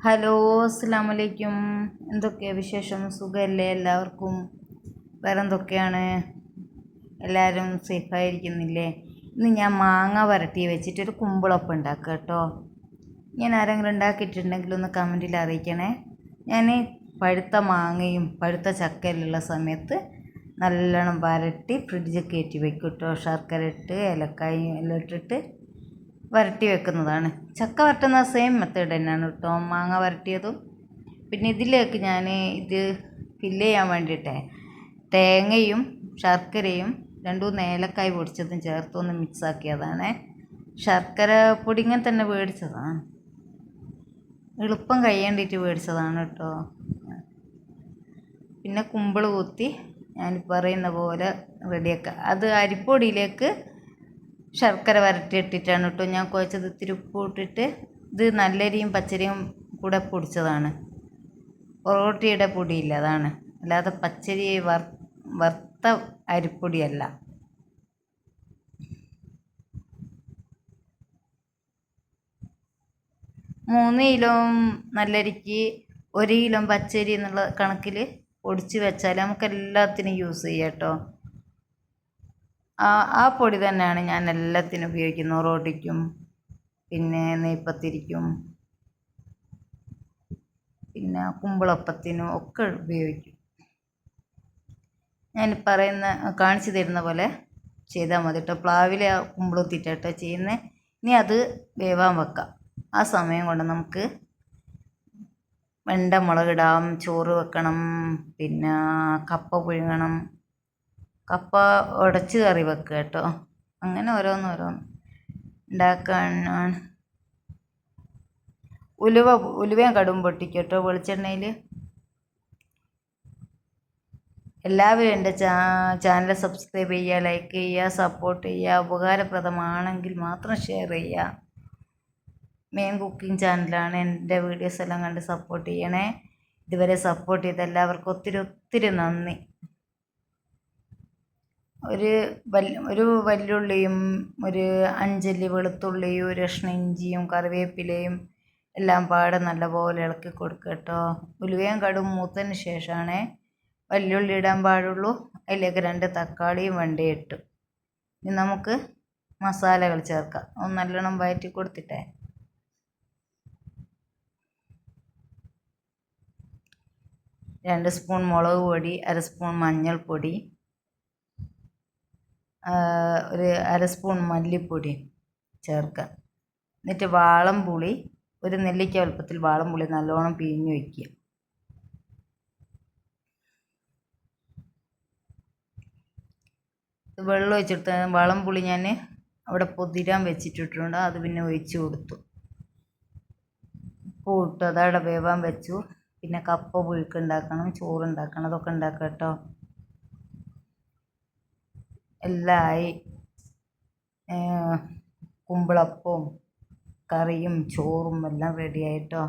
Hello, അസ്സലാമു അലൈക്കും. എന്തൊക്കെയാണ് വിശേഷം? സുഖമല്ലേ എല്ലാവർക്കും? വേറെ എന്തൊക്കെയാണ്? എല്ലാവരും സേഫായിരിക്കുന്നില്ലേ? ഇന്ന് ഞാൻ മാങ്ങ വരട്ടി വെച്ചിട്ടൊരു കുമ്പിളപ്പം ഉണ്ടാക്കുക കേട്ടോ. ഞാൻ ആരെങ്കിലും ഉണ്ടാക്കിയിട്ടുണ്ടെങ്കിൽ ഒന്ന് കമൻറ്റിൽ അറിയിക്കണേ. ഞാൻ പഴുത്ത മാങ്ങയും പഴുത്ത ചക്കയിലുള്ള സമയത്ത് നല്ലോണം വരട്ടി ഫ്രിഡ്ജിൽ കയറ്റി വെക്കും കേട്ടോ. ശർക്കര ഇട്ട് ഏലക്കായും എല്ലാം ഇട്ടിട്ട് വരട്ടി വെക്കുന്നതാണ്. ചക്ക വരട്ടുന്ന സെയിം മെത്തേഡ് തന്നെയാണ് കേട്ടോ മാങ്ങ വരട്ടിയതും. പിന്നെ ഇതിലേക്ക് ഞാൻ ഇത് ഫില്ല് ചെയ്യാൻ വേണ്ടിയിട്ട് തേങ്ങയും ശർക്കരയും 2-3 ഏലക്കായ് പൊടിച്ചതും ചേർത്തൊന്ന് മിക്സാക്കിയതാണ്. ശർക്കര പൊടി ഇങ്ങനെ തന്നെ മേടിച്ചതാണ്, എളുപ്പം കഴിയേണ്ടിയിട്ട് മേടിച്ചതാണ് കേട്ടോ. പിന്നെ കുമ്പിൾ കുത്തി ഞാൻ പറയുന്ന പോലെ റെഡിയാക്കുക. അത് അരിപ്പൊടിയിലേക്ക് ശർക്കര വരട്ടിയിട്ടിട്ടാണ് കേട്ടോ ഞാൻ കുഴച്ചത്. ഇത്തിരി ഉപ്പ് ഇട്ടിട്ട്, ഇത് നല്ലരിയും പച്ചരിയും കൂടെ പൊടിച്ചതാണ്, പൊറോട്ടയുടെ പൊടിയില്ല അതാണ്, അല്ലാതെ പച്ചരി വറുത്ത അരിപ്പൊടിയല്ല. മൂന്ന് കിലോ നല്ലരിക്ക് 1 കിലോ പച്ചരി എന്നുള്ള കണക്കിൽ പൊടിച്ച് വെച്ചാൽ നമുക്ക് എല്ലാത്തിനും യൂസ് ചെയ്യാം കേട്ടോ. ആ പൊടി തന്നെയാണ് ഞാൻ എല്ലാത്തിനും ഉപയോഗിക്കുന്നത്. റോട്ടിക്കും പിന്നെ നെയ്പ്പത്തിരിക്കും പിന്നെ കുമ്പിളപ്പത്തിനും ഒക്കെ ഉപയോഗിക്കും. ഞാൻ കാണിച്ചു തരുന്ന പോലെ ചെയ്താൽ മതി കേട്ടോ. പ്ലാവിലെ കുമ്പിളുത്തിട്ടോ ചെയ്യുന്നത്. ഇനി അത് വേവാൻ വെക്കാം. ആ സമയം കൊണ്ട് നമുക്ക് വെണ്ട മുളകിടാം, ചോറ് വെക്കണം, പിന്നെ കപ്പ പുഴുങ്ങണം, കപ്പ ഉടച്ച് കറി വെക്കുക കേട്ടോ. അങ്ങനെ ഓരോന്ന് ഉണ്ടാക്കാനാണ്. ഉലുവയും കടുവും പൊട്ടിക്കും കേട്ടോ വെളിച്ചെണ്ണയിൽ. എല്ലാവരും എൻ്റെ ചാനൽ സബ്സ്ക്രൈബ് ചെയ്യുക, ലൈക്ക് ചെയ്യുക, സപ്പോർട്ട് ചെയ്യുക. ഉപകാരപ്രദമാണെങ്കിൽ മാത്രം ഷെയർ ചെയ്യുക. മെയിൻ കുക്കിംഗ് ചാനലാണ്. എൻ്റെ വീഡിയോസ് എല്ലാം കണ്ട് സപ്പോർട്ട് ചെയ്യണേ. ഇതുവരെ സപ്പോർട്ട് ചെയ്ത എല്ലാവർക്കും ഒത്തിരി നന്ദി. ഒരു വല്യുള്ളിയും ഒരു 5 അല്ലി വെളുത്തുള്ളിയും ഒരു കഷ്ണം ഇഞ്ചിയും കറിവേപ്പിലയും എല്ലാം പാടെ നല്ലപോലെ ഇളക്കി കൊടുക്കുക കേട്ടോ. ഉലുവയും കടും മൂത്തതിന് ശേഷമാണ് വല്യുള്ളി ഇടാൻ പാടുള്ളൂ. അതിലേക്ക് 2 തക്കാളിയും വെണ്ടയും ഇട്ടു. ഇനി നമുക്ക് മസാലകൾ ചേർക്കാം. ഒന്ന് നല്ലോണം വഴറ്റി കൊടുത്തിട്ടേ 2 സ്പൂൺ മുളക് പൊടി, 1/2 സ്പൂൺ മഞ്ഞൾപ്പൊടി, ഒരു 1/2 സ്പൂൺ മല്ലിപ്പൊടി ചേർക്കുക. എന്നിട്ട് വാളംപുളി, ഒരു നെല്ലിക്ക വലുപ്പത്തിൽ വാളംപുളി നല്ലോണം പിഴിഞ്ഞ് വയ്ക്കുക. വെള്ളം ഒഴിച്ചെടുത്ത വാളംപുളി ഞാൻ അവിടെ പൊതിരാൻ വെച്ചിട്ടിട്ടുണ്ട്. അത് പിന്നെ ഒഴിച്ച് കൊടുത്തു. ഉപ്പ് ഇട്ടു, അതവിടെ വേവാൻ വെച്ചു. പിന്നെ കപ്പ പുഴുക്കുണ്ടാക്കണം, ചോറുണ്ടാക്കണം, അതൊക്കെ ഉണ്ടാക്കാം കേട്ടോ. എല്ലാമായി. കുമ്പിളപ്പവും കറിയും ചോറും എല്ലാം റെഡി ആയിട്ടോ.